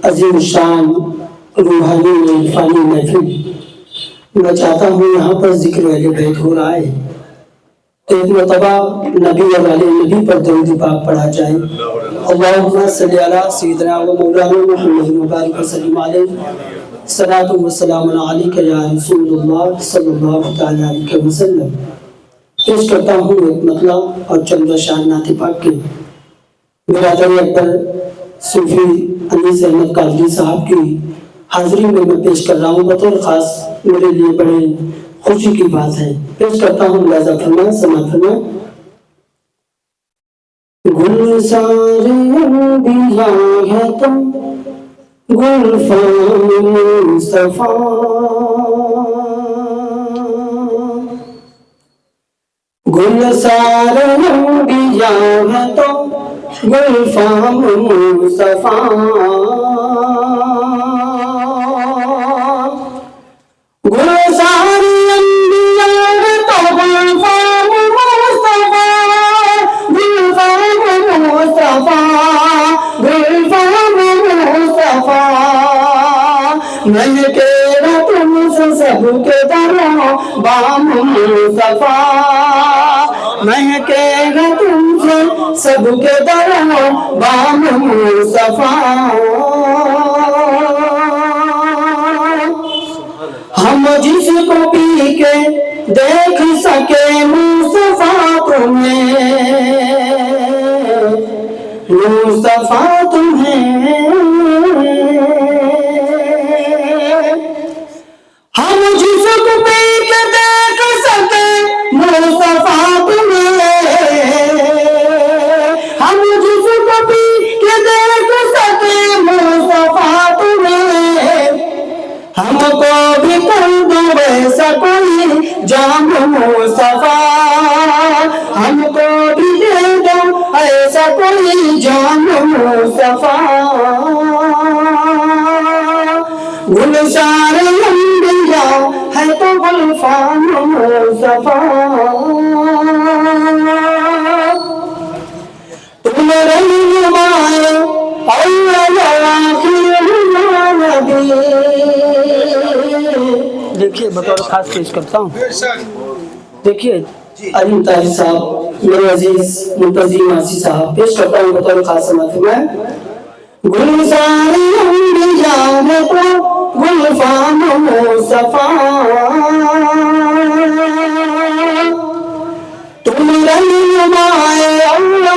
عظیم شان روحانی عرفانی محفل میں چاہتا ہوں یہاں پر ذکر اہل بیت ہو رہا ہے تو ایک مرتبہ نبی اور علی نبی پر درود پاک پڑھا جائے. اللہم صلی علی سیدنا و مولانا محمد مبارک وسلم علیہ صلاۃ و سلام علیک یا رسول اللہ صلی اللہ تعالی علیہ وسلم. پیش کرتا ہوں ایک مطلب اور چند شان نعت پاک کے. برادر اکبر صوفی انیس احمد قادری صاحب کی حاضری میں پیش کر رہا ہوں. بطور خاص میرے لیے بڑے خوشی کی بات ہے. پیش کرتا ہوں لہذا فرمائیں سماعت فرمائیں. گلزار انبیاء ہے تم گلفام مصطفیٰ گلزار انبیاء ہے تم گلفام مصطفیٰ مہکے گا تم سے سب کے دروں بام مصطفیٰ مہکے گا تم سے سب کے دروں بام مصطفیٰ. ہم جس کو پی کے دیکھ سکے مصطفیٰ تمہیں مصطفیٰ تمہیں ہم جس کو پی کے دیکھ سکے مصطفیٰ تمہیں ہم جس کو پی کے دیکھ سکے مصطفیٰ تمہیں ہم کو بھی کر دو ویسا کوئی جام مصطفیٰ ہم کو بھی دے دو ایسا کوئی جام مصطفیٰ. گلزار انبیاء ہے تو گلفام مصطفیٰ تم رہنمائے اول آخر نبی. دیکھیے بطور خاص پیش کرتا ہوں. دیکھیے علیم طاہر صاحب میرے عزیز منتظم آسی صاحب پیش کرتا ہوں بطور خاص سماعت میں. گلزار انبیاء ہے تو گلفام مصطفیٰ تم رہنمائے اول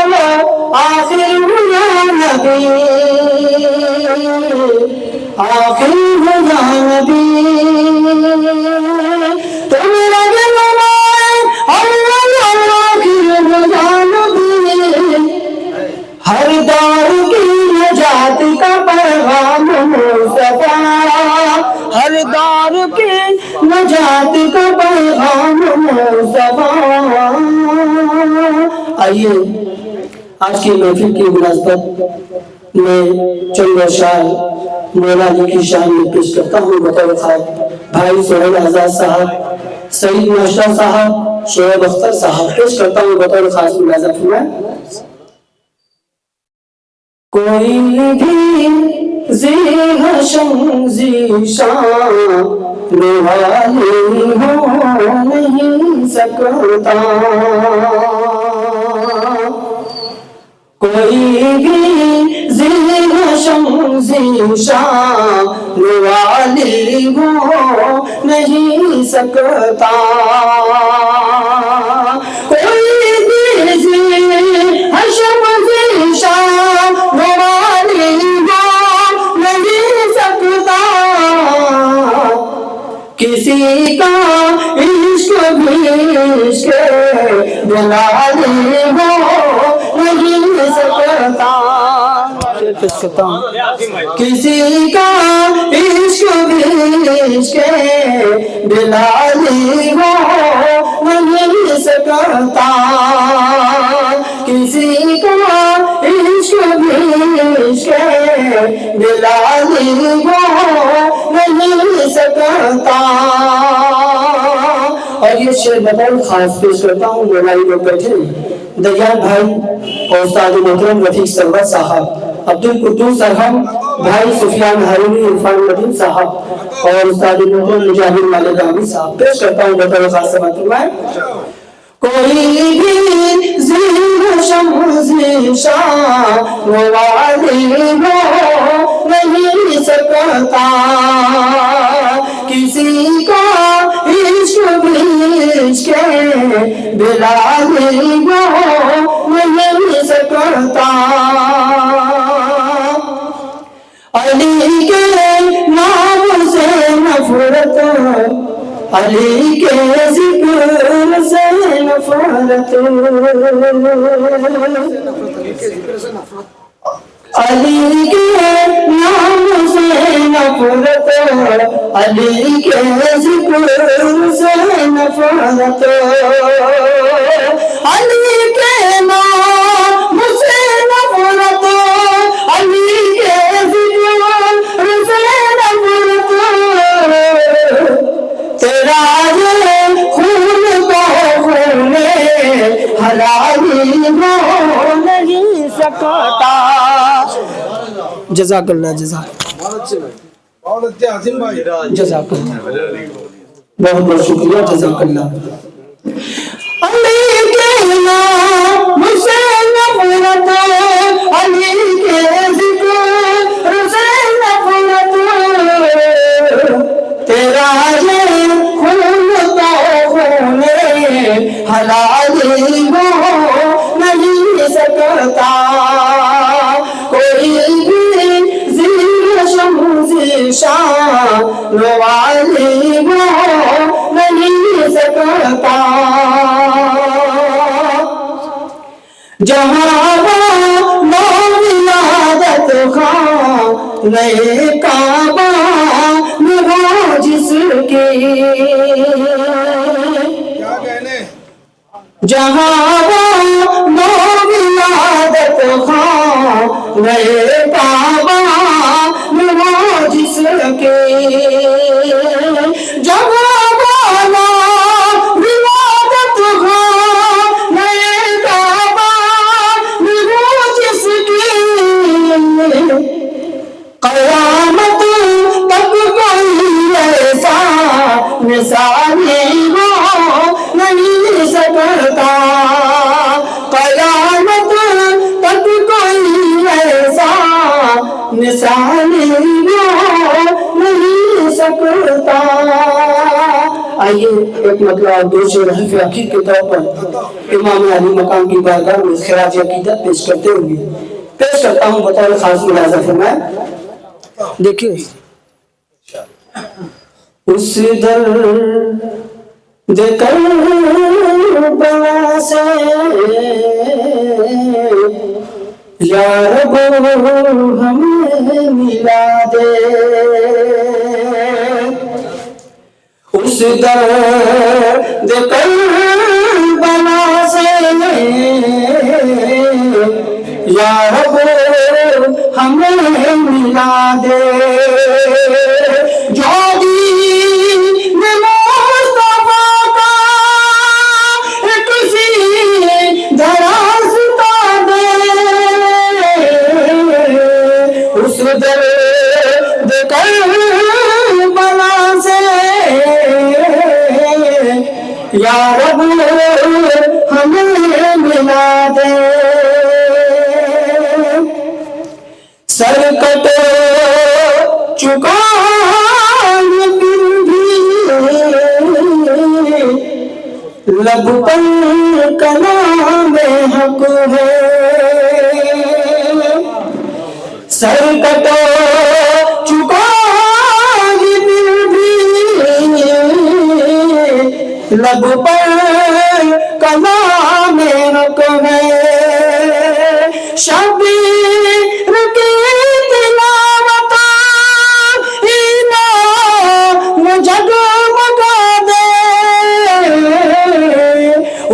آخر یا نبی آخر یا نبی تم رہنمائے اول آخر یا نبی ہر دور کی نجات کا پیغام مصطفیٰ ہر دور کی نجات کا پیغام مصطفیٰ. آئیے آج کی محفل کی مناسبت میں چند اشعار مولا علی کی شان میں پیش کرتا ہوں. بطور خاص بھائی سہیل آزاد صاحب سعید معاشرہ صاحب شعیب اختر صاحب پیش کرتا ہوں بطور خاص ملاحظہ فرمائیں. کوئی بھی ذی حشم ذی شان والی ہو نہیں سکتا کوئی بھی ذی حشم ذی شان والی ہو نہیں سکتا کوئی بھی ذی حشم ذی شان والی ہو نہیں سکتا کسی کا عشق بھی عشق جلالی ہو نہیں سکتا کسی کا عشق بھی عشق جلالی ہو نہیں سکتا کسی کا عشق بھی عشق جلالی ہو نہیں سکتا. اور یہ شعر بطور خاص پیش کرتا ہوں. مولانا لوگ بیٹھے دیار بھائی اور استاد محترم رفیق سرور صاحب عبد القدوس ارحم، بھائی سفیان ہارونی، عرفان مدین صاحب اور استاد مجاہد مالک حامد صاحب پیش کرتا ہوں بطور خاص سماعت فرمائیں۔ کوئی بھی زیر شمس شان والی ہو نہیں سکتا، کسی کا عشق بھی عشق بلالی ہو نہیں سکتا، علی کے نام سے نفرت، علی کے ذکر سے نفرت، علی کے نام سے نفرت، علی کے ذکر سے نفرت، علی کے نام سے نفرت، علی کے ذکر سے نفرت، تیرا یہ خون کو خون حلالی ہو نہیں سکتا۔ جزاک اللہ، بہت عظیم بھائی، جزاک اللہ، بہت بہت شکریہ، جزاک اللہ۔ علی کے نام سے نفرت، علی کے ذکر سے نفرت، تیرا یہ خون تو خون حلالی ہو نہیں سکتا، کوئی بھی زیر شمس شان والی ہو نہیں سکتا، جہاں وہ ولادت خان نئے کعبہ ہو جس کی، کیا کہنے، جہاں وہ ولادت خان نئے کعبہ ہو جس کی، جہاں وہ ولادت خان نئے کعبہ ہو جس کی، قیامت تک کوئی ایسا مثالی ہو نہیں سکتا، قیامت تک کوئی ایسا مثالی ہو نہیں سکتا۔ آئیے ایک مطلب دو شعر حرف عقید کے طور پر امام علی مقام کی بارگاہ میں خراج عقیدت پیش کرتے ہوئے پیش کرتا ہوں بطور خاص ملاحظہ فرمائیں۔ دیکھیے، اس درد کربلا سے یا رب ہمیں ملا دے، اس درد کربلا سے یا رب ہمیں ملا دے، جو دین مصطفیٰ کا کسی دراستہ دے، اس درد کربلا سے یا رب ہمیں ملا دے، سر کٹ چکا پھر بھی لب پر کلام حق ہے، سر کٹ چکا پھر بھی لب پر کلام حق ہے، شبیر کی تلاوت ایمان جگمگا دے،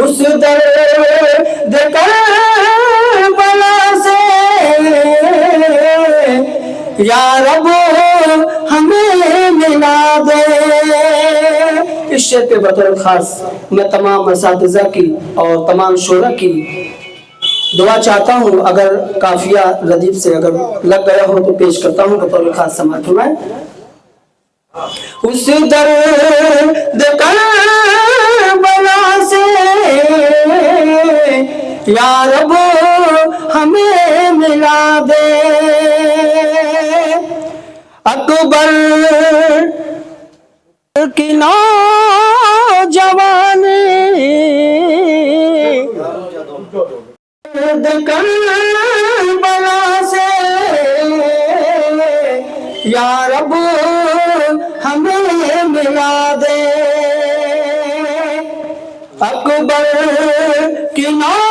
اس درد کربلا سے یا رب ہمیں ملا دے۔ اس شعر پہ بطور خاص میں تمام اساتذہ کی اور تمام شعراء کی دعا چاہتا ہوں، اگر قافیہ ردیف سے اگر لگ گیا ہو تو پیش کرتا ہوں بطور خاص سماعت فرمائیں۔ اس درد کربلا سے یا رب ہمیں ملا دے، اکبر کی نوجوانی درد کربلا سے یا رب ہمیں ملا دے، اکبر کی نوجوانی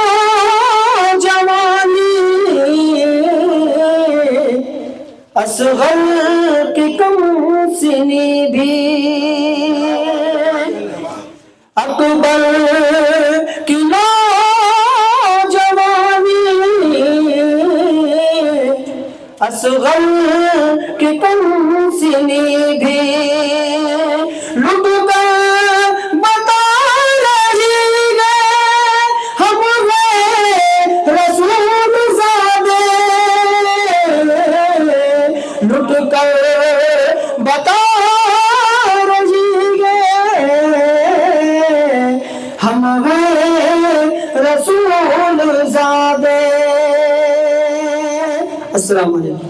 اصغر کی کم سنی بھی، اکبر کی نوجوانی اصغر کی کم سنی بھی لٹ کر بتا رہی ہے ہم ہیں رسول زادے، لٹ کر بتا رہی ہے ہم ہیں رسول زادے۔ السلام علیکم۔